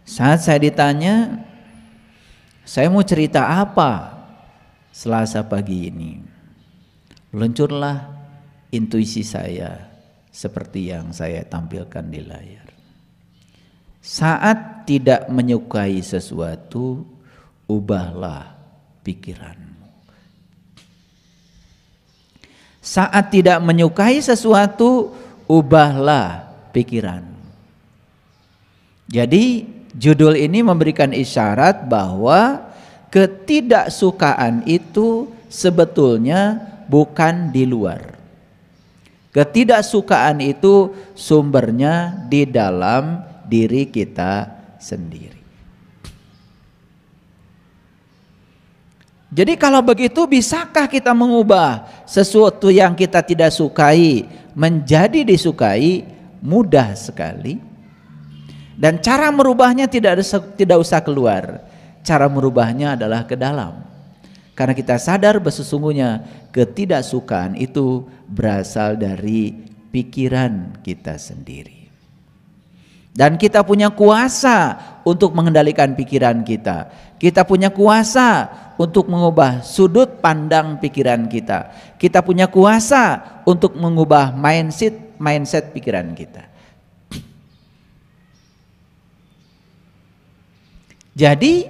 Saat saya ditanya, saya mau cerita apa Selasa pagi ini, luncurlah intuisi saya seperti yang saya tampilkan di layar. Saat tidak menyukai sesuatu, ubahlah pikiranmu. Saat tidak menyukai sesuatu, ubahlah pikiranmu. Jadi judul ini memberikan isyarat bahwa ketidaksukaan itu sebetulnya bukan di luar. Ketidaksukaan itu sumbernya di dalam diri kita sendiri. Jadi kalau begitu, bisakah kita mengubah sesuatu yang kita tidak sukai menjadi disukai? Mudah sekali. Dan cara merubahnya tidak usah keluar. Cara merubahnya adalah ke dalam. Karena kita sadar bahwa sesungguhnya ketidaksukaan itu berasal dari pikiran kita sendiri. Dan kita punya kuasa untuk mengendalikan pikiran kita. Kita punya kuasa untuk mengubah sudut pandang pikiran kita. Kita punya kuasa untuk mengubah mindset pikiran kita. Jadi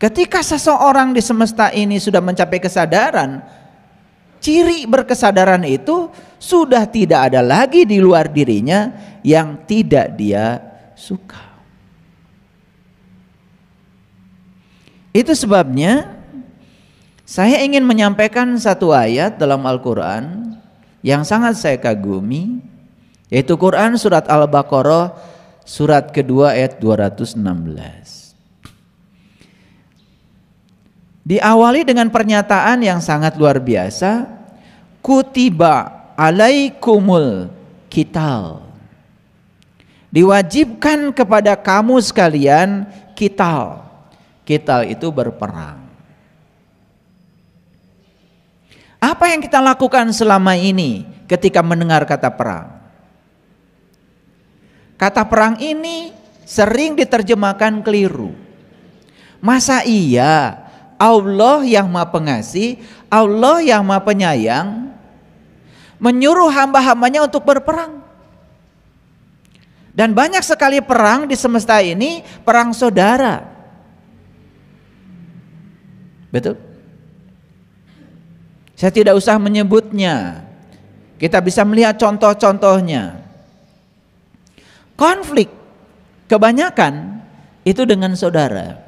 ketika seseorang di semesta ini sudah mencapai kesadaran, ciri berkesadaran itu sudah tidak ada lagi di luar dirinya yang tidak dia suka. Itu sebabnya saya ingin menyampaikan satu ayat dalam Al-Quran yang sangat saya kagumi, yaitu Quran surat Al-Baqarah surat kedua ayat 216. Diawali dengan pernyataan yang sangat luar biasa, kutiba alaikumul qital. Diwajibkan kepada kamu sekalian qital. Qital itu berperang. Apa yang kita lakukan selama ini ketika mendengar kata perang? Kata perang ini sering diterjemahkan keliru. Masa iya Allah yang Maha Pengasih, Allah yang Maha Penyayang menyuruh hamba-hambanya untuk berperang? Dan banyak sekali perang di semesta ini, perang saudara. Betul? Saya tidak usah menyebutnya. Kita bisa melihat contoh-contohnya. Konflik kebanyakan itu dengan saudara.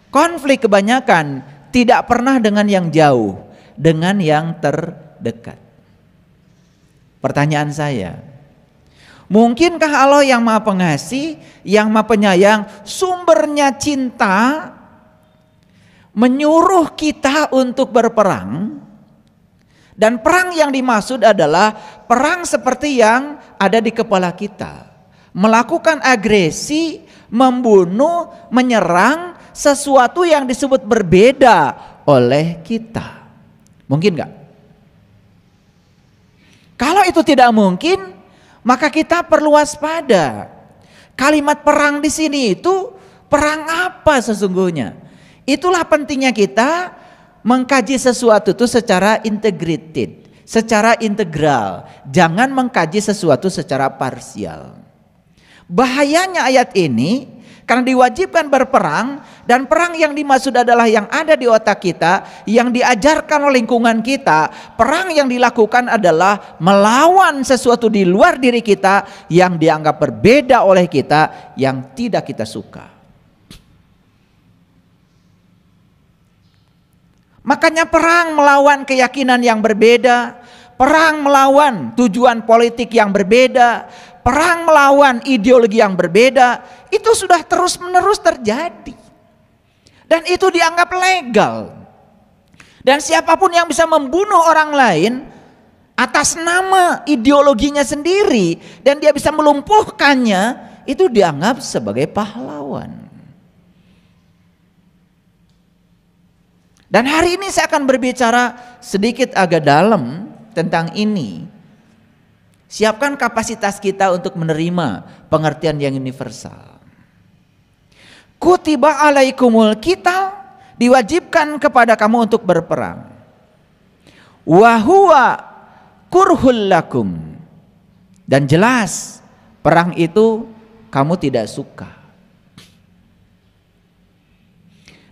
Konflik kebanyakan tidak pernah dengan yang jauh, dengan yang terdekat. Pertanyaan saya, mungkinkah Allah yang Maha Pengasih, yang Maha Penyayang, sumbernya cinta, menyuruh kita untuk berperang? Dan perang yang dimaksud adalah perang seperti yang ada di kepala kita. Melakukan agresi, membunuh, menyerang sesuatu yang disebut berbeda oleh kita. Mungkin enggak? Kalau itu tidak mungkin, maka kita perlu waspada. Kalimat perang di sini itu perang apa sesungguhnya? Itulah pentingnya kita mengkaji sesuatu itu secara integrated, secara integral. Jangan mengkaji sesuatu secara parsial. Bahayanya ayat ini karena diwajibkan berperang, dan perang yang dimaksud adalah yang ada di otak kita, yang diajarkan oleh lingkungan kita. Perang yang dilakukan adalah melawan sesuatu di luar diri kita yang dianggap berbeda oleh kita, yang tidak kita suka. Makanya perang melawan keyakinan yang berbeda, perang melawan tujuan politik yang berbeda, perang melawan ideologi yang berbeda, itu sudah terus-menerus terjadi. Dan itu dianggap legal. Dan siapapun yang bisa membunuh orang lain atas nama ideologinya sendiri dan dia bisa melumpuhkannya, itu dianggap sebagai pahlawan. Dan hari ini saya akan berbicara sedikit agak dalam tentang ini. Siapkan kapasitas kita untuk menerima pengertian yang universal. Kutiba alaikumul qital, diwajibkan kepada kamu untuk berperang. Wa huwa kurhul lakum, dan jelas perang itu kamu tidak suka.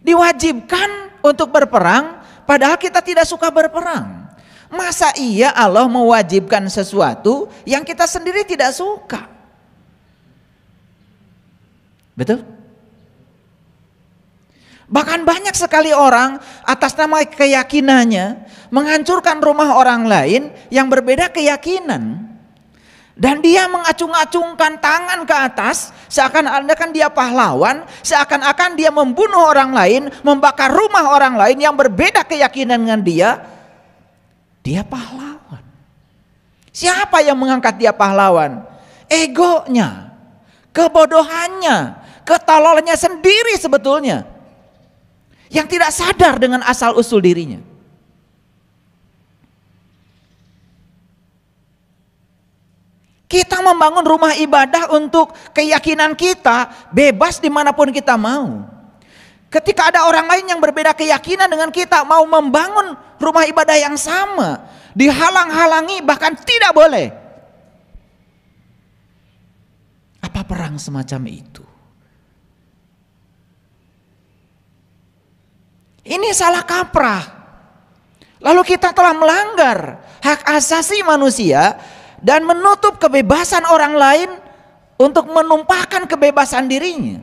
Diwajibkan untuk berperang padahal kita tidak suka berperang. Masa iya Allah mewajibkan sesuatu yang kita sendiri tidak suka? Betul? Bahkan banyak sekali orang atas nama keyakinannya menghancurkan rumah orang lain yang berbeda keyakinan. Dan dia mengacung-acungkan tangan ke atas seakan-akan dia pahlawan, seakan-akan dia membunuh orang lain, membakar rumah orang lain yang berbeda keyakinan dengan dia. Dia pahlawan. Siapa yang mengangkat dia pahlawan? Egonya, kebodohannya, ketololnya sendiri sebetulnya, yang tidak sadar dengan asal usul dirinya. Kita membangun rumah ibadah untuk keyakinan kita, bebas dimanapun kita mau. Ketika ada orang lain yang berbeda keyakinan dengan kita, mau membangun rumah ibadah yang sama, dihalang-halangi, bahkan tidak boleh. Apa perang semacam itu? Ini salah kaprah. Lalu kita telah melanggar hak asasi manusia dan menutup kebebasan orang lain untuk menumpahkan kebebasan dirinya.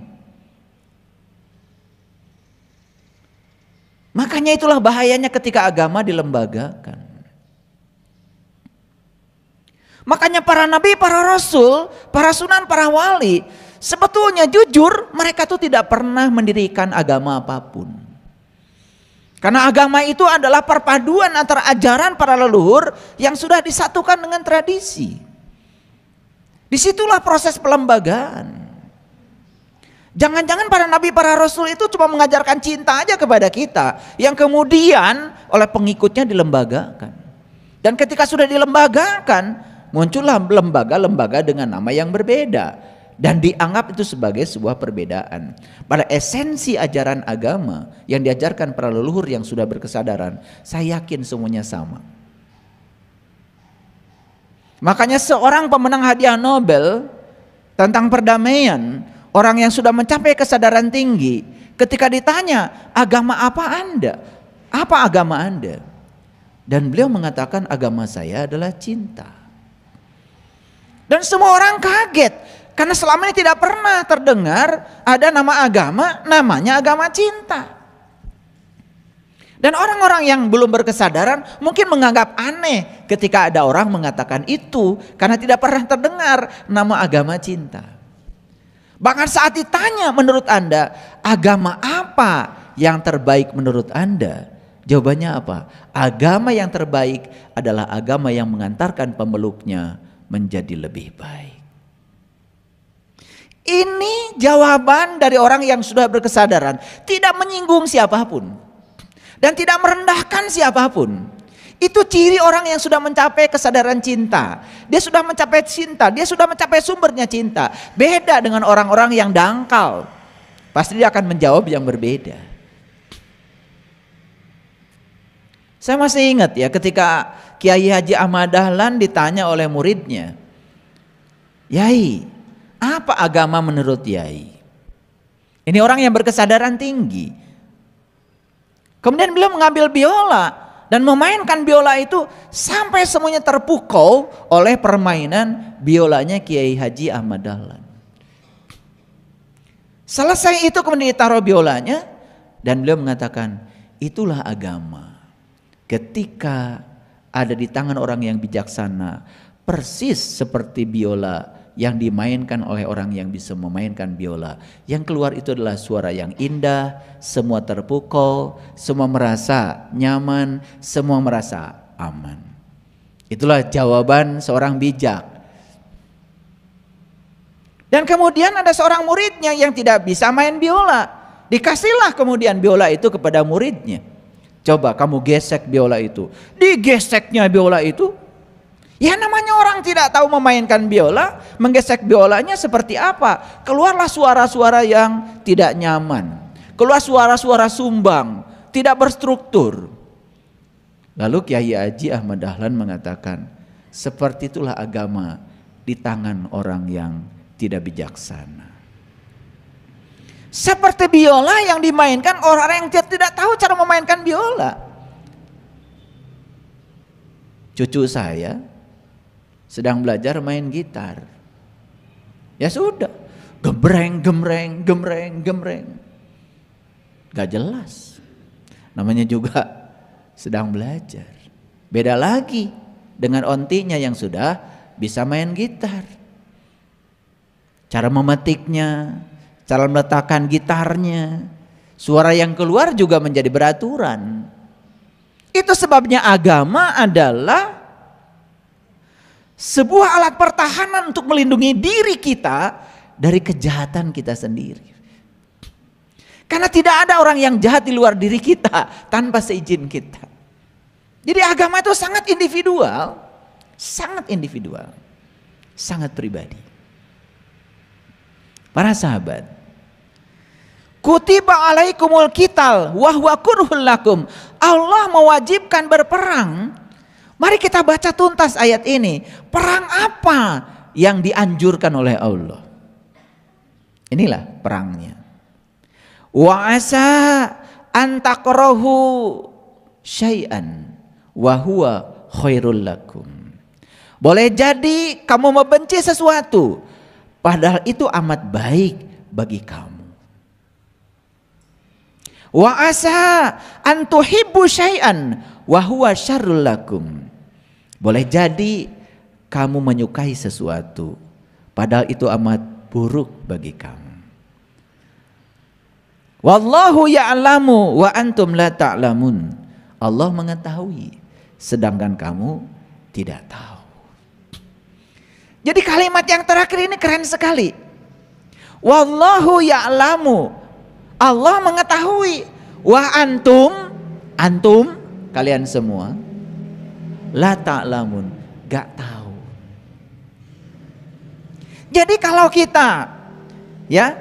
Makanya itulah bahayanya ketika agama dilembagakan. Makanya para nabi, para rasul, para sunan, para wali, sebetulnya jujur mereka tuh tidak pernah mendirikan agama apapun. Karena agama itu adalah perpaduan antara ajaran para leluhur yang sudah disatukan dengan tradisi. Disitulah proses pelembagaan. Jangan-jangan para nabi, para rasul itu cuma mengajarkan cinta aja kepada kita, yang kemudian oleh pengikutnya dilembagakan. Dan ketika sudah dilembagakan, muncullah lembaga-lembaga dengan nama yang berbeda. Dan dianggap itu sebagai sebuah perbedaan. Pada esensi ajaran agama yang diajarkan para leluhur yang sudah berkesadaran, saya yakin semuanya sama. Makanya seorang pemenang hadiah Nobel tentang perdamaian, orang yang sudah mencapai kesadaran tinggi, ketika ditanya, agama apa Anda? Apa agama Anda? Dan beliau mengatakan, agama saya adalah cinta. Dan semua orang kaget. Karena selama ini tidak pernah terdengar ada nama agama, namanya agama cinta. Dan orang-orang yang belum berkesadaran mungkin menganggap aneh ketika ada orang mengatakan itu, karena tidak pernah terdengar nama agama cinta. Bahkan saat ditanya, menurut Anda agama apa yang terbaik menurut Anda? Jawabannya apa? Agama yang terbaik adalah agama yang mengantarkan pemeluknya menjadi lebih baik. Ini jawaban dari orang yang sudah berkesadaran, tidak menyinggung siapapun dan tidak merendahkan siapapun. Itu ciri orang yang sudah mencapai kesadaran cinta. Dia sudah mencapai cinta, dia sudah mencapai sumbernya cinta. Beda dengan orang-orang yang dangkal. Pasti dia akan menjawab yang berbeda. Saya masih ingat ya, ketika Kiai Haji Ahmad Dahlan ditanya oleh muridnya, "Yai, apa agama menurut Yai?" Ini orang yang berkesadaran tinggi. Kemudian beliau mengambil biola dan memainkan biola itu sampai semuanya terpukau oleh permainan biolanya Kiai Haji Ahmad Dahlan. Selesai itu kemudian ditaruh biolanya dan beliau mengatakan, itulah agama. Ketika ada di tangan orang yang bijaksana, persis seperti biola yang dimainkan oleh orang yang bisa memainkan biola. Yang keluar itu adalah suara yang indah, semua terpukau, semua merasa nyaman, semua merasa aman. Itulah jawaban seorang bijak. Dan kemudian ada seorang muridnya yang tidak bisa main biola. Dikasihlah kemudian biola itu kepada muridnya. Coba kamu gesek biola itu. Digeseknya biola itu, Ya namanya orang tidak tahu memainkan biola, menggesek biolanya seperti apa. Keluarlah suara-suara yang tidak nyaman. Keluar suara-suara sumbang, tidak berstruktur. Lalu Kiai Haji Ahmad Dahlan mengatakan, seperti itulah agama di tangan orang yang tidak bijaksana. Seperti biola yang dimainkan orang yang tidak tahu cara memainkan biola. Cucu saya sedang belajar main gitar. Ya sudah, gembreng, gembreng, gembreng, gembreng. Gak jelas. Namanya juga sedang belajar. Beda lagi dengan ontinya yang sudah bisa main gitar. Cara memetiknya, cara meletakkan gitarnya, suara yang keluar juga menjadi beraturan. Itu sebabnya agama adalah sebuah alat pertahanan untuk melindungi diri kita dari kejahatan kita sendiri. Karena tidak ada orang yang jahat di luar diri kita tanpa seizin kita. Jadi agama itu sangat individual, sangat pribadi. Para sahabat, kutiba alaikumul qital wa huwa kurhul lakum. Allah mewajibkan berperang. Mari kita baca tuntas ayat ini. Perang apa yang dianjurkan oleh Allah? Inilah perangnya. Wa asa an takrahu syai'an wa huwa khairul lakum. Boleh jadi kamu membenci sesuatu, padahal itu amat baik bagi kamu. Wa asa an tuhibbu syai'an wa huwa syarrul lakum. Boleh jadi kamu menyukai sesuatu, padahal itu amat buruk bagi kamu. Wallahu ya'lamu wa antum la ta'lamun. Allah mengetahui, sedangkan kamu tidak tahu. Jadi kalimat yang terakhir ini keren sekali. Wallahu ya'lamu. Allah mengetahui. Wa antum kalian semua la ta'lamun, gak tahu. Jadi kalau kita ya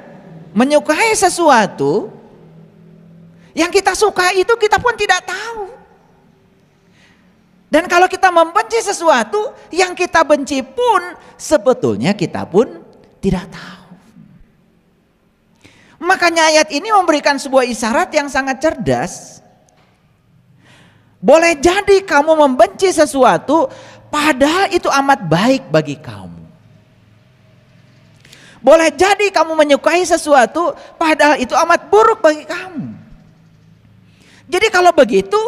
menyukai sesuatu, yang kita suka itu kita pun tidak tahu. Dan kalau kita membenci sesuatu, yang kita benci pun sebetulnya kita pun tidak tahu. Makanya ayat ini memberikan sebuah isyarat yang sangat cerdas. Boleh jadi kamu membenci sesuatu, padahal itu amat baik bagi kamu. Boleh jadi kamu menyukai sesuatu, padahal itu amat buruk bagi kamu. Jadi kalau begitu,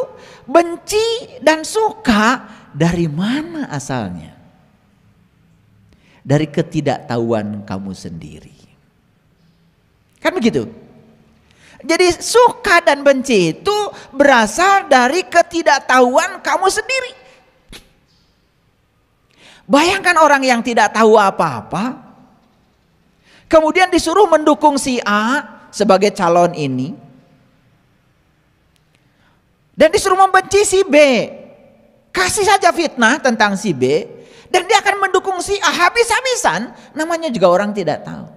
benci dan suka dari mana asalnya? Dari ketidaktahuan kamu sendiri. Kan begitu? Jadi suka dan benci itu berasal dari ketidaktahuan kamu sendiri. Bayangkan orang yang tidak tahu apa-apa, kemudian disuruh mendukung si A sebagai calon ini, dan disuruh membenci si B. Kasih saja fitnah tentang si B, dan dia akan mendukung si A habis-habisan. Namanya juga orang tidak tahu.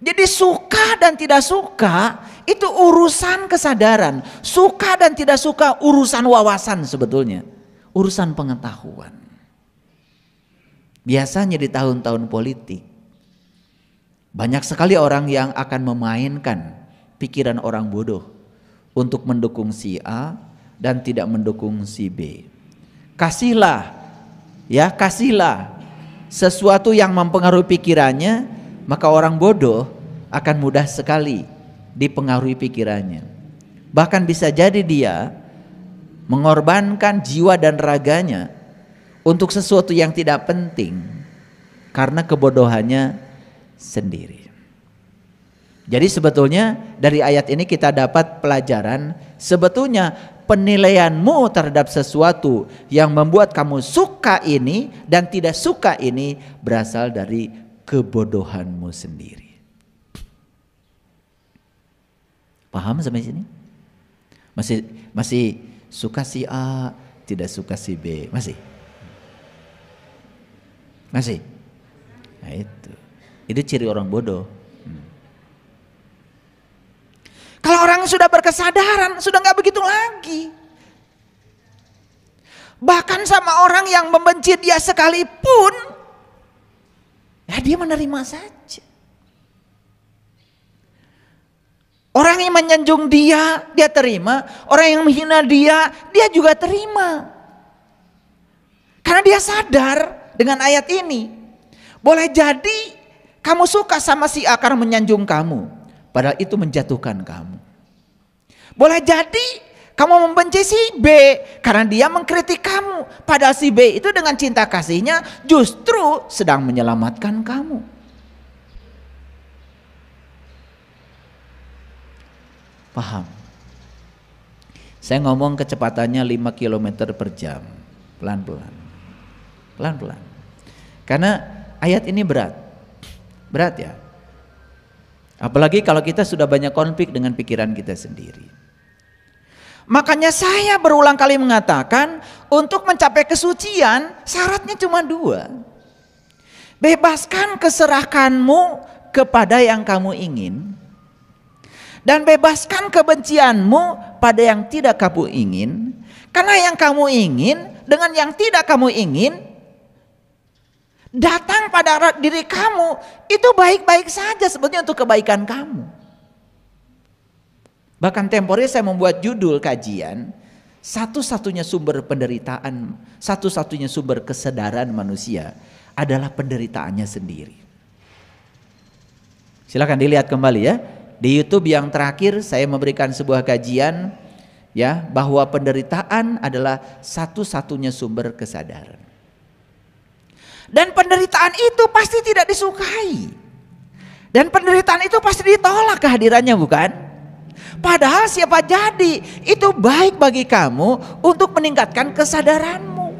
Jadi suka dan tidak suka itu urusan kesadaran. Suka dan tidak suka urusan wawasan sebetulnya. Urusan pengetahuan. Biasanya di tahun-tahun politik, banyak sekali orang yang akan memainkan pikiran orang bodoh untuk mendukung si A dan tidak mendukung si B. Kasihlah sesuatu yang mempengaruhi pikirannya, maka orang bodoh akan mudah sekali dipengaruhi pikirannya. Bahkan bisa jadi dia mengorbankan jiwa dan raganya untuk sesuatu yang tidak penting karena kebodohannya sendiri. Jadi sebetulnya dari ayat ini kita dapat pelajaran, sebetulnya penilaianmu terhadap sesuatu yang membuat kamu suka ini dan tidak suka ini berasal dari kebodohanmu sendiri. Paham sampai sini? Masih suka si A, tidak suka si B. Masih? Masih? Nah itu ciri orang bodoh. Kalau orang sudah berkesadaran, sudah nggak begitu lagi. Bahkan sama orang yang membenci dia sekalipun, ya dia menerima saja. Orang yang menyanjung dia, dia terima. Orang yang menghina dia, dia juga terima. Karena dia sadar dengan ayat ini. Boleh jadi kamu suka sama si A karena menyanjung kamu, padahal itu menjatuhkan kamu. Boleh jadi kamu membenci si B karena dia mengkritik kamu, padahal si B itu dengan cinta kasihnya justru sedang menyelamatkan kamu. Paham? Saya ngomong kecepatannya 5 km per jam, pelan-pelan. Pelan-pelan. Karena ayat ini berat. Berat ya. Apalagi kalau kita sudah banyak konflik dengan pikiran kita sendiri. Makanya saya berulang kali mengatakan, untuk mencapai kesucian syaratnya cuma 2. Bebaskan keserahkanmu kepada yang kamu ingin, dan bebaskan kebencianmu pada yang tidak kamu ingin. Karena yang kamu ingin dengan yang tidak kamu ingin datang pada diri kamu, itu baik-baik saja sebetulnya untuk kebaikan kamu. Bahkan temporary saya membuat judul kajian, satu-satunya sumber penderitaan, satu-satunya sumber kesadaran manusia adalah penderitaannya sendiri. Silakan dilihat kembali ya. Di YouTube yang terakhir saya memberikan sebuah kajian ya, bahwa penderitaan adalah satu-satunya sumber kesadaran. Dan penderitaan itu pasti tidak disukai. Dan penderitaan itu pasti ditolak kehadirannya, bukan? Padahal siapa jadi itu baik bagi kamu untuk meningkatkan kesadaranmu.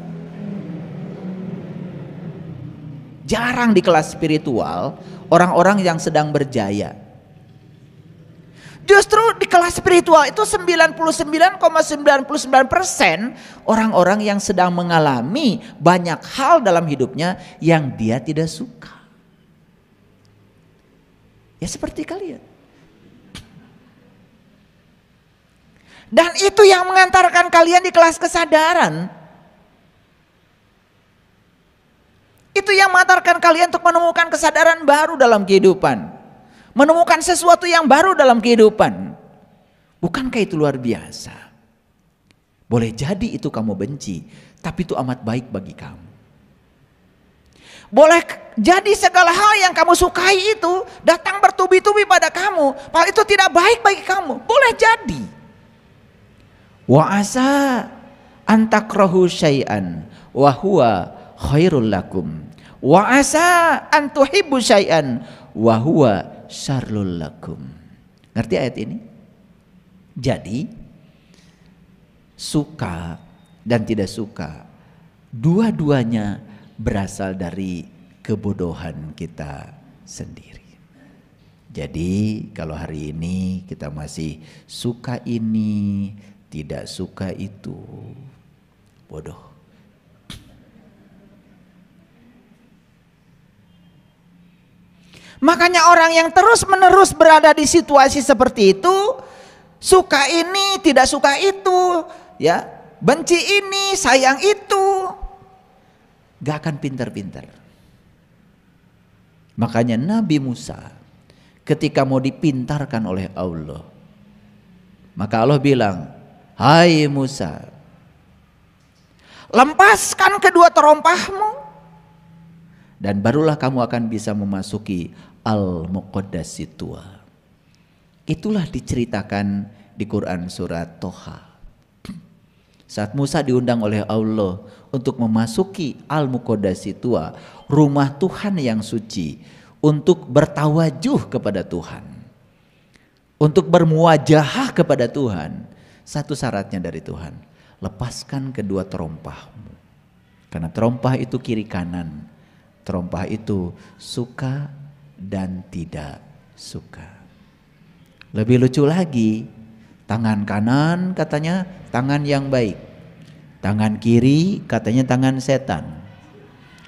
Jarang di kelas spiritual orang-orang yang sedang berjaya. Justru di kelas spiritual itu 99,99% orang-orang yang sedang mengalami banyak hal dalam hidupnya yang dia tidak suka. Ya seperti kalian. Dan itu yang mengantarkan kalian di kelas kesadaran. Itu yang mengantarkan kalian untuk menemukan kesadaran baru dalam kehidupan. Menemukan sesuatu yang baru dalam kehidupan. Bukankah itu luar biasa? Boleh jadi itu kamu benci, tapi itu amat baik bagi kamu. Boleh jadi segala hal yang kamu sukai itu datang bertubi-tubi pada kamu, padahal itu tidak baik bagi kamu. Boleh jadi. Wa asa antakrahu syai'an wa huwa khairul lakum. Wa asa antuhibbu syai'an wa huwa syarrul lakum. Ngerti ayat ini? Jadi suka dan tidak suka dua-duanya berasal dari kebodohan kita sendiri. Jadi kalau hari ini kita masih suka ini, tidak suka itu, bodoh. Makanya orang yang terus-menerus berada di situasi seperti itu, suka ini, tidak suka itu, ya, benci ini, sayang itu, gak akan pintar-pintar. Makanya Nabi Musa ketika mau dipintarkan oleh Allah, maka Allah bilang, hai Musa, lepaskan kedua terompahmu, dan barulah kamu akan bisa memasuki Al-Muqaddas Tua. Itulah diceritakan di Quran surat Toha. Saat Musa diundang oleh Allah untuk memasuki Al-Muqaddas Tua, rumah Tuhan yang suci, untuk bertawajuh kepada Tuhan, untuk bermuwajahah kepada Tuhan, satu syaratnya dari Tuhan, lepaskan kedua terompahmu. Karena terompah itu kiri kanan. Terompah itu suka dan tidak suka. Lebih lucu lagi, tangan kanan katanya tangan yang baik, Tangan kiri katanya tangan setan.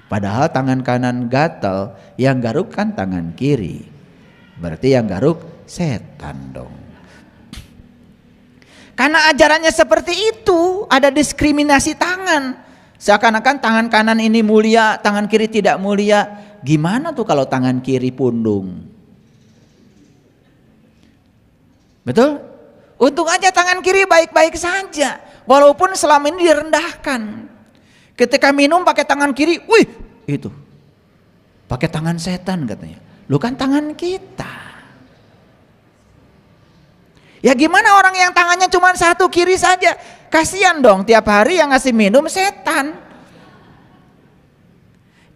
Padahal tangan kanan gatal, yang garuk kan tangan kiri. Berarti yang garuk setan dong. Karena ajarannya seperti itu, ada diskriminasi tangan. Seakan-akan tangan kanan ini mulia, tangan kiri tidak mulia. Gimana tuh kalau tangan kiri pundung? Betul? Untung aja tangan kiri baik-baik saja. Walaupun selama ini direndahkan. Ketika minum pakai tangan kiri, wih itu. Pakai tangan setan katanya. Lu kan tangan kita. Ya gimana orang yang tangannya cuma satu kiri saja. Kasihan dong tiap hari yang ngasih minum setan.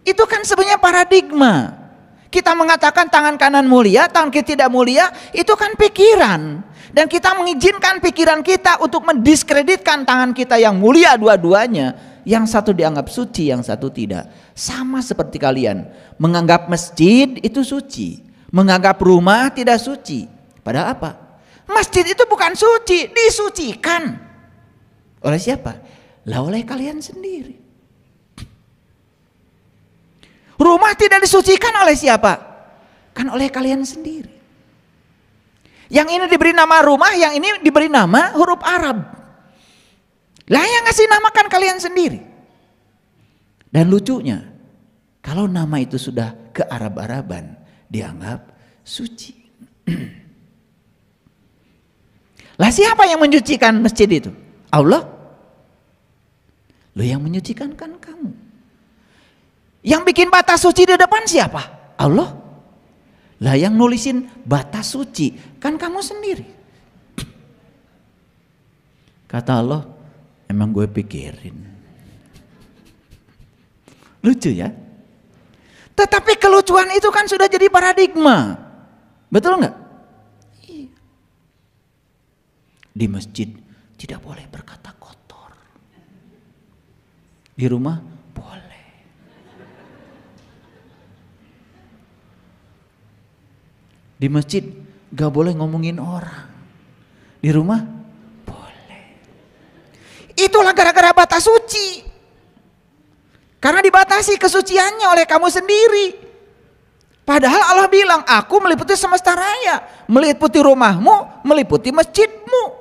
Itu kan sebenarnya paradigma. Kita mengatakan tangan kanan mulia, tangan kiri tidak mulia, itu kan pikiran. Dan kita mengizinkan pikiran kita untuk mendiskreditkan tangan kita yang mulia dua-duanya. Yang satu dianggap suci, yang satu tidak. Sama seperti kalian, menganggap masjid itu suci, menganggap rumah tidak suci. Padahal apa? Masjid itu bukan suci, disucikan. Oleh siapa? Lah oleh kalian sendiri. Rumah tidak disucikan oleh siapa? Kan oleh kalian sendiri. Yang ini diberi nama rumah, yang ini diberi nama huruf Arab. Lah yang ngasih namakan kalian sendiri. Dan lucunya, kalau nama itu sudah ke Arab-Araban, dianggap suci. Lah siapa yang menyucikan masjid itu? Allah. Lo yang menyucikan kan kamu. Yang bikin batas suci di depan siapa? Allah. Lah yang nulisin batas suci kan kamu sendiri. Kata Allah, emang gue pikirin. Lucu ya. Tetapi kelucuan itu kan sudah jadi paradigma. Betul nggak? Iya. Di masjid tidak boleh berkata kotor. Di rumah boleh. Di masjid gak boleh ngomongin orang. Di rumah boleh. Itulah gara-gara batas suci. Karena dibatasi kesuciannya oleh kamu sendiri. Padahal Allah bilang, aku meliputi semesta raya, meliputi rumahmu, meliputi masjidmu.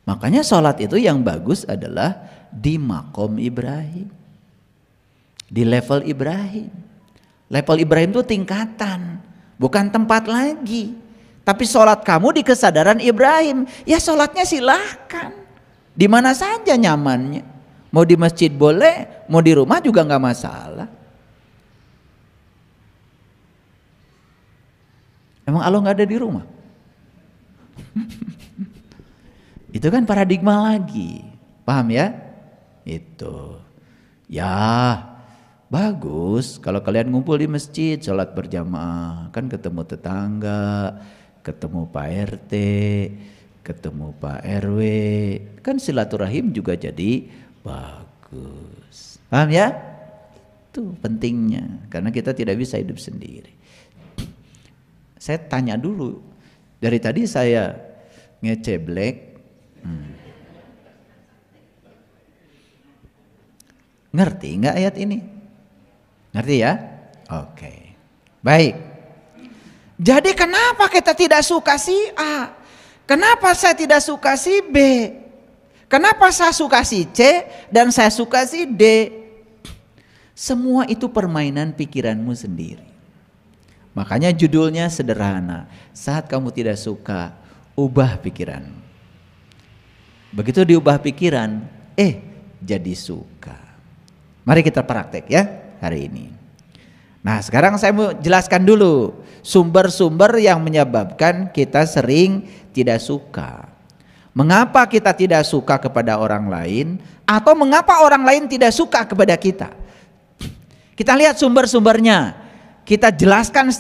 Makanya sholat itu yang bagus adalah di makom Ibrahim, di level Ibrahim. Level Ibrahim itu tingkatan, bukan tempat lagi. Tapi sholat kamu di kesadaran Ibrahim, ya sholatnya silahkan, di mana saja nyamannya. Mau di masjid boleh, mau di rumah juga nggak masalah. Emang Allah nggak ada di rumah? Itu kan paradigma lagi, paham ya? Itu, ya. Bagus kalau kalian ngumpul di masjid, sholat berjamaah, kan ketemu tetangga, ketemu Pak RT, ketemu Pak RW, kan silaturahim juga jadi bagus. Paham ya? Itu pentingnya, karena kita tidak bisa hidup sendiri. Saya tanya dulu, dari tadi saya ngeceblek, ngerti nggak ayat ini? Ngerti ya? Oke. Baik. Jadi kenapa kita tidak suka si A? Kenapa saya tidak suka si B? Kenapa saya suka si C dan saya suka si D? Semua itu permainan pikiranmu sendiri. Makanya judulnya sederhana. Saat kamu tidak suka, ubah pikiran. Begitu diubah pikiran, jadi suka. Mari kita praktek ya hari ini. Nah sekarang saya mau jelaskan dulu sumber-sumber yang menyebabkan kita sering tidak suka. Mengapa kita tidak suka kepada orang lain, atau mengapa orang lain tidak suka kepada kita? Kita lihat sumber-sumbernya. Kita jelaskan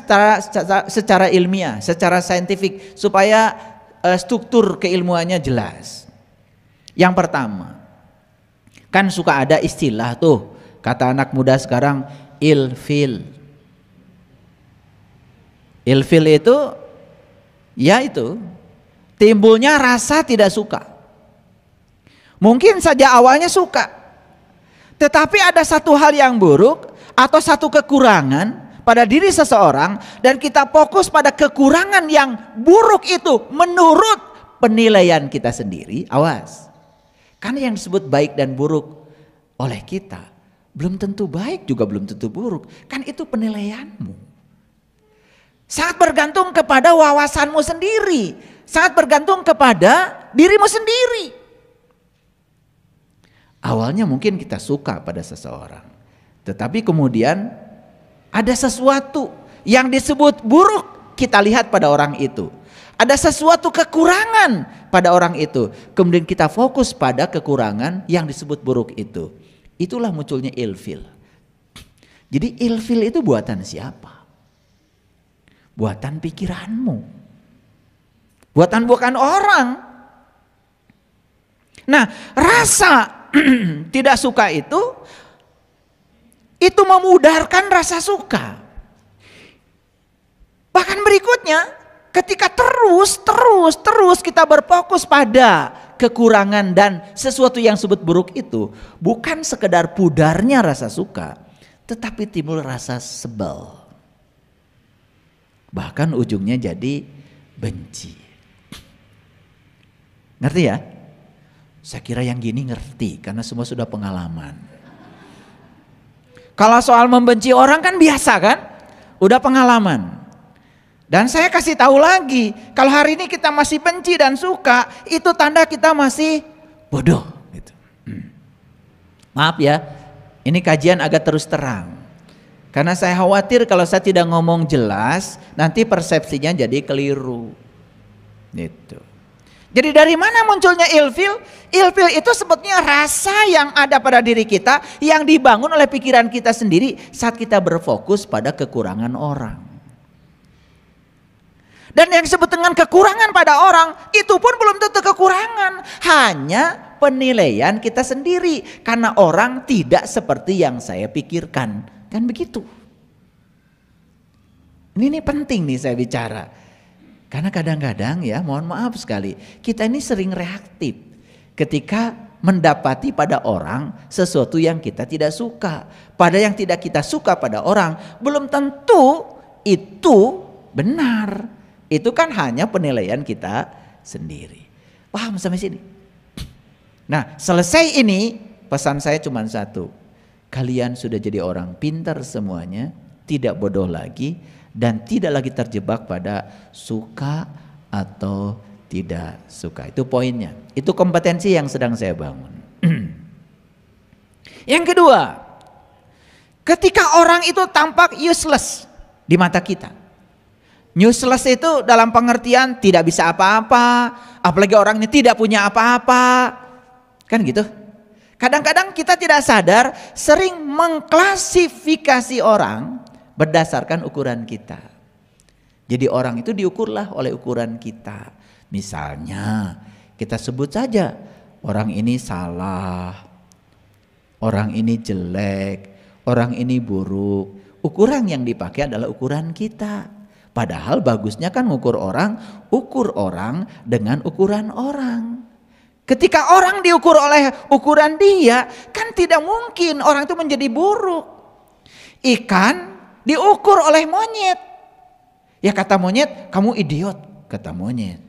secara ilmiah, secara saintifik, supaya struktur keilmuannya jelas. Yang pertama, kan suka ada istilah tuh, kata anak muda sekarang, ilfil. Ilfil itu, ya itu, timbulnya rasa tidak suka. Mungkin saja awalnya suka, tetapi ada satu hal yang buruk atau satu kekurangan pada diri seseorang, dan kita fokus pada kekurangan yang buruk itu menurut penilaian kita sendiri. Awas, karena yang disebut baik dan buruk oleh kita belum tentu baik juga belum tentu buruk, kan itu penilaianmu. Sangat bergantung kepada wawasanmu sendiri, sangat bergantung kepada dirimu sendiri. Awalnya mungkin kita suka pada seseorang, tetapi kemudian ada sesuatu yang disebut buruk kita lihat pada orang itu. Ada sesuatu kekurangan pada orang itu, kemudian kita fokus pada kekurangan yang disebut buruk itu. Itulah munculnya ilfil. Jadi ilfil itu buatan siapa? Buatan pikiranmu, buatan bukan orang. Nah, rasa tidak suka itu memudarkan rasa suka. Bahkan berikutnya, ketika terus kita berfokus pada kekurangan dan sesuatu yang disebut buruk itu, bukan sekedar pudarnya rasa suka, tetapi timbul rasa sebel. Bahkan ujungnya jadi benci. Ngerti ya? Saya kira yang gini ngerti karena semua sudah pengalaman. Kalau soal membenci orang kan biasa kan? Udah pengalaman. Dan saya kasih tahu lagi, kalau hari ini kita masih benci dan suka, itu tanda kita masih bodoh. Gitu. Maaf ya, ini kajian agak terus terang. Karena saya khawatir kalau saya tidak ngomong jelas, nanti persepsinya jadi keliru. Gitu. Jadi dari mana munculnya ilfil? Ilfil itu sebetulnya rasa yang ada pada diri kita, yang dibangun oleh pikiran kita sendiri saat kita berfokus pada kekurangan orang. Dan yang disebut dengan kekurangan pada orang, itu pun belum tentu kekurangan. Hanya penilaian kita sendiri. Karena orang tidak seperti yang saya pikirkan. Kan begitu. Ini penting nih saya bicara. Karena kadang-kadang ya, mohon maaf sekali, kita ini sering reaktif ketika mendapati pada orang sesuatu yang kita tidak suka. Pada yang tidak kita suka pada orang, belum tentu itu benar. Itu kan hanya penilaian kita sendiri. Paham sampai sini? Nah, selesai ini pesan saya cuma satu. Kalian sudah jadi orang pintar semuanya, tidak bodoh lagi, dan tidak lagi terjebak pada suka atau tidak suka. Itu poinnya. Itu kompetensi yang sedang saya bangun. Yang kedua, ketika orang itu tampak useless di mata kita. Useless itu dalam pengertian tidak bisa apa-apa, apalagi orang ini tidak punya apa-apa. Kan gitu. Kadang-kadang kita tidak sadar sering mengklasifikasi orang berdasarkan ukuran kita. Jadi orang itu diukurlah oleh ukuran kita. Misalnya kita sebut saja orang ini salah, orang ini jelek, orang ini buruk. Ukuran yang dipakai adalah ukuran kita. Padahal bagusnya kan ukur orang dengan ukuran orang. Ketika orang diukur oleh ukuran dia, kan tidak mungkin orang itu menjadi buruk. Ikan diukur oleh monyet. Ya kata monyet, kamu idiot, kata monyet.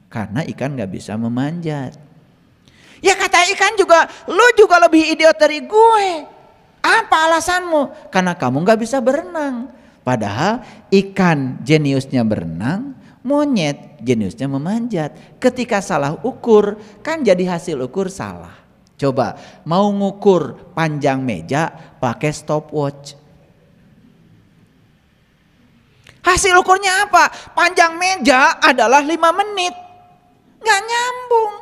Karena ikan gak bisa memanjat. Ya kata ikan juga, lu juga lebih idiot dari gue. Apa alasanmu? Karena kamu gak bisa berenang. Padahal ikan jeniusnya berenang, monyet jeniusnya memanjat. Ketika salah ukur, kan jadi hasil ukur salah. Coba mau ngukur panjang meja pakai stopwatch. Hasil ukurnya apa? Panjang meja adalah 5 menit. Nggak nyambung.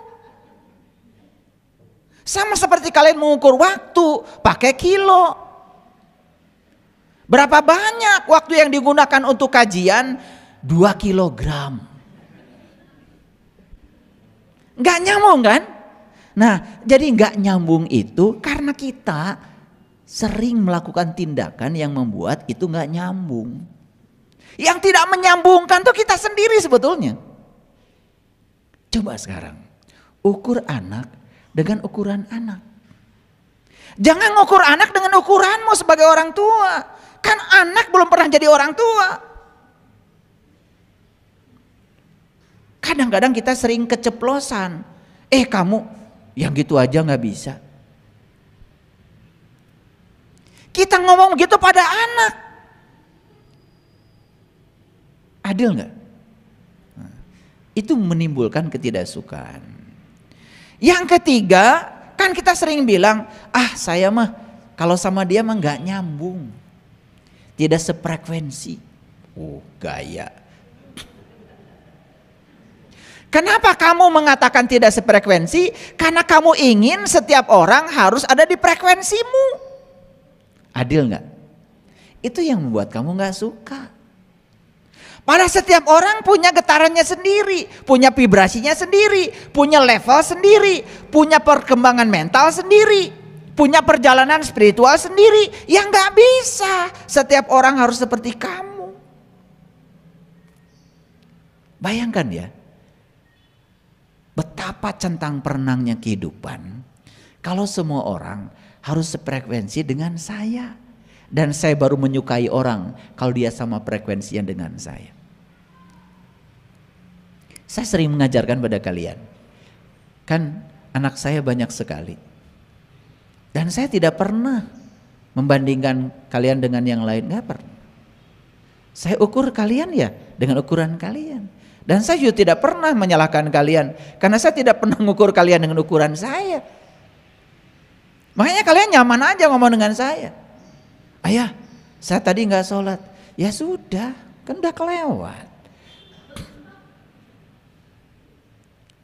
Sama seperti kalian mengukur waktu pakai kilo. Berapa banyak waktu yang digunakan untuk kajian? 2 kilogram. Nggak nyambung kan? Nah, jadi nggak nyambung itu karena kita sering melakukan tindakan yang membuat itu nggak nyambung. Yang tidak menyambungkan tuh kita sendiri sebetulnya. Coba sekarang, ukur anak dengan ukuran anak. Jangan ngukur anak dengan ukuranmu sebagai orang tua. Kan anak belum pernah jadi orang tua. Kadang-kadang kita sering keceplosan. Kamu yang gitu aja gak bisa. Kita ngomong gitu pada anak. Adil gak? Itu menimbulkan ketidaksukaan. Yang ketiga, kan kita sering bilang, saya mah kalau sama dia mah gak nyambung. Tidak sefrekuensi. Gaya. Kenapa kamu mengatakan tidak sefrekuensi? Karena kamu ingin setiap orang harus ada di frekuensimu. Adil gak? Itu yang membuat kamu gak suka. Pada setiap orang punya getarannya sendiri, punya vibrasinya sendiri, punya level sendiri, punya perkembangan mental sendiri, punya perjalanan spiritual sendiri. Yang gak bisa setiap orang harus seperti kamu. Bayangkan ya, betapa centang perenangnya kehidupan kalau semua orang harus sefrekuensi dengan saya. Dan saya baru menyukai orang kalau dia sama frekuensinya dengan saya. Saya sering mengajarkan pada kalian, kan anak saya banyak sekali. Dan saya tidak pernah membandingkan kalian dengan yang lain, gak pernah. Saya ukur kalian ya dengan ukuran kalian. Dan saya juga tidak pernah menyalahkan kalian, karena saya tidak pernah mengukur kalian dengan ukuran saya. Makanya kalian nyaman aja ngomong dengan saya. Ayah, saya tadi gak sholat. Ya sudah, kan udah kelewat.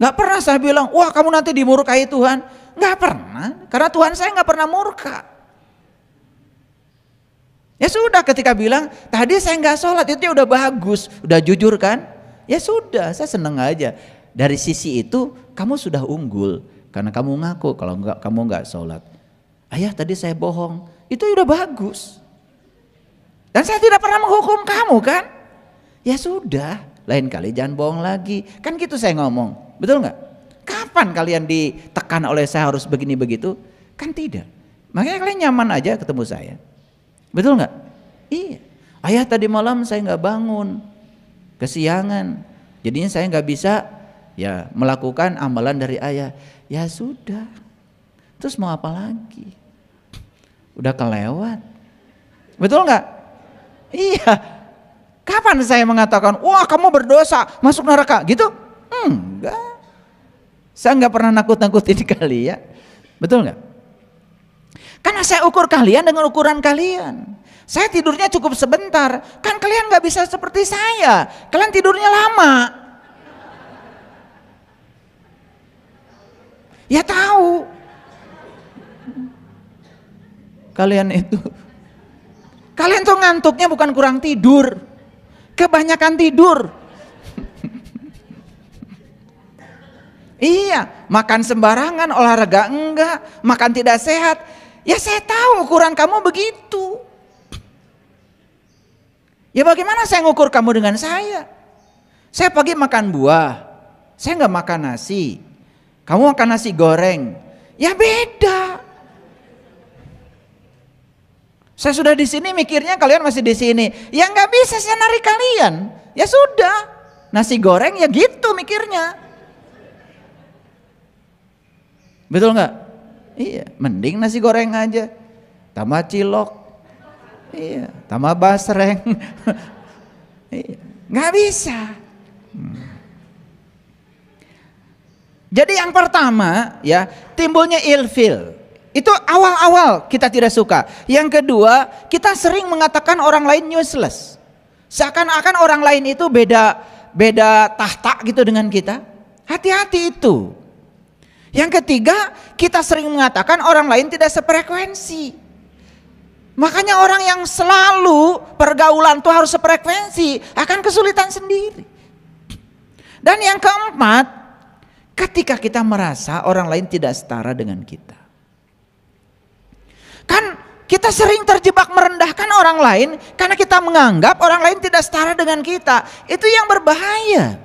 Gak pernah saya bilang, wah kamu nanti dimurkai Tuhan. Gak pernah, karena Tuhan saya gak pernah murka. Ya sudah, ketika bilang, tadi saya gak sholat, itu udah bagus, udah jujur kan. Ya sudah, saya seneng aja. Dari sisi itu, kamu sudah unggul. Karena kamu ngaku kalau kamu gak sholat. Ayah tadi saya bohong, itu udah bagus. Dan saya tidak pernah menghukum kamu kan. Ya sudah, lain kali jangan bohong lagi. Kan gitu saya ngomong. Betul nggak? Kapan kalian ditekan oleh saya harus begini begitu? Kan tidak. Makanya kalian nyaman aja ketemu saya. Betul nggak? Iya. Ayah tadi malam saya nggak bangun, kesiangan. Jadinya saya nggak bisa ya melakukan amalan dari ayah. Ya sudah. Terus mau apa lagi? Udah kelewat. Betul nggak? Iya. Kapan saya mengatakan, wah kamu berdosa, masuk neraka, gitu? Enggak. Saya nggak pernah nakut-nakutin kalian, betul nggak? Karena saya ukur kalian dengan ukuran kalian. Saya tidurnya cukup sebentar, kan kalian nggak bisa seperti saya. Kalian tidurnya lama. Ya tahu. Kalian tuh ngantuknya bukan kurang tidur, kebanyakan tidur. Iya, makan sembarangan, olahraga enggak, makan tidak sehat. Ya saya tahu ukuran kamu begitu. Ya bagaimana saya ngukur kamu dengan saya? Saya pagi makan buah, saya enggak makan nasi. Kamu makan nasi goreng, ya beda. Saya sudah di sini mikirnya kalian masih di sini. Ya enggak bisa saya narik kalian. Ya sudah, nasi goreng ya gitu mikirnya. Betul nggak? Iya, mending nasi goreng aja, tambah cilok, iya, tambah basreng, iya, nggak bisa. Jadi yang pertama ya timbulnya ilfil, itu awal-awal kita tidak suka. Yang kedua, kita sering mengatakan orang lain useless, seakan-akan orang lain itu beda tahta gitu dengan kita. Hati-hati itu. Yang ketiga, kita sering mengatakan orang lain tidak sefrekuensi. Makanya orang yang selalu pergaulan tuh harus sefrekuensi akan kesulitan sendiri. Dan yang keempat, ketika kita merasa orang lain tidak setara dengan kita. Kan kita sering terjebak merendahkan orang lain karena kita menganggap orang lain tidak setara dengan kita. Itu yang berbahaya.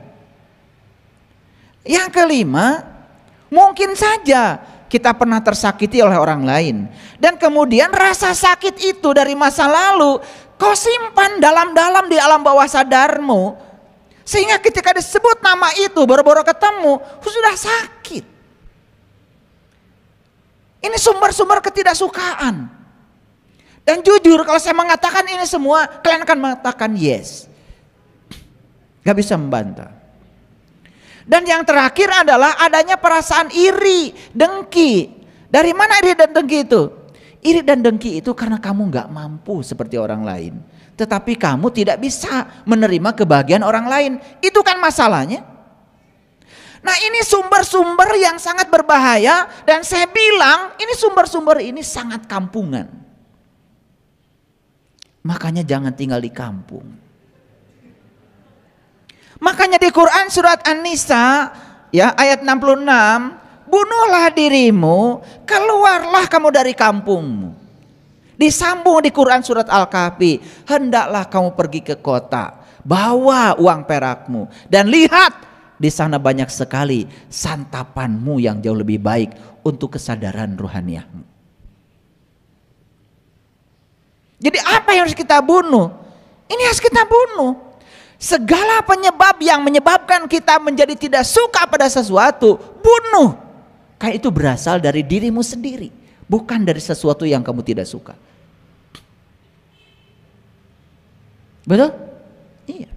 Yang kelima, mungkin saja kita pernah tersakiti oleh orang lain. Dan kemudian rasa sakit itu dari masa lalu kau simpan dalam-dalam di alam bawah sadarmu. Sehingga ketika disebut nama itu, baru-baru ketemu, sudah sakit. Ini sumber-sumber ketidaksukaan. Dan jujur kalau saya mengatakan ini semua, kalian akan mengatakan yes. Gak bisa membantah. Dan yang terakhir adalah adanya perasaan iri, dengki. Dari mana iri dan dengki itu? Iri dan dengki itu karena kamu gak mampu seperti orang lain. Tetapi kamu tidak bisa menerima kebahagiaan orang lain. Itu kan masalahnya. Nah ini sumber-sumber yang sangat berbahaya. Dan saya bilang ini sumber-sumber ini sangat kampungan. Makanya jangan tinggal di kampung. Makanya di Quran surat An-Nisa ya ayat 66, bunuhlah dirimu, keluarlah kamu dari kampungmu. Disambung di Quran surat Al-Kahfi, hendaklah kamu pergi ke kota, bawa uang perakmu dan lihat di sana banyak sekali santapanmu yang jauh lebih baik untuk kesadaran rohaniahmu. Jadi apa yang harus kita bunuh? Ini harus kita bunuh. Segala penyebab yang menyebabkan kita menjadi tidak suka pada sesuatu, bunuh. Karena itu berasal dari dirimu sendiri, bukan dari sesuatu yang kamu tidak suka. Betul? Iya.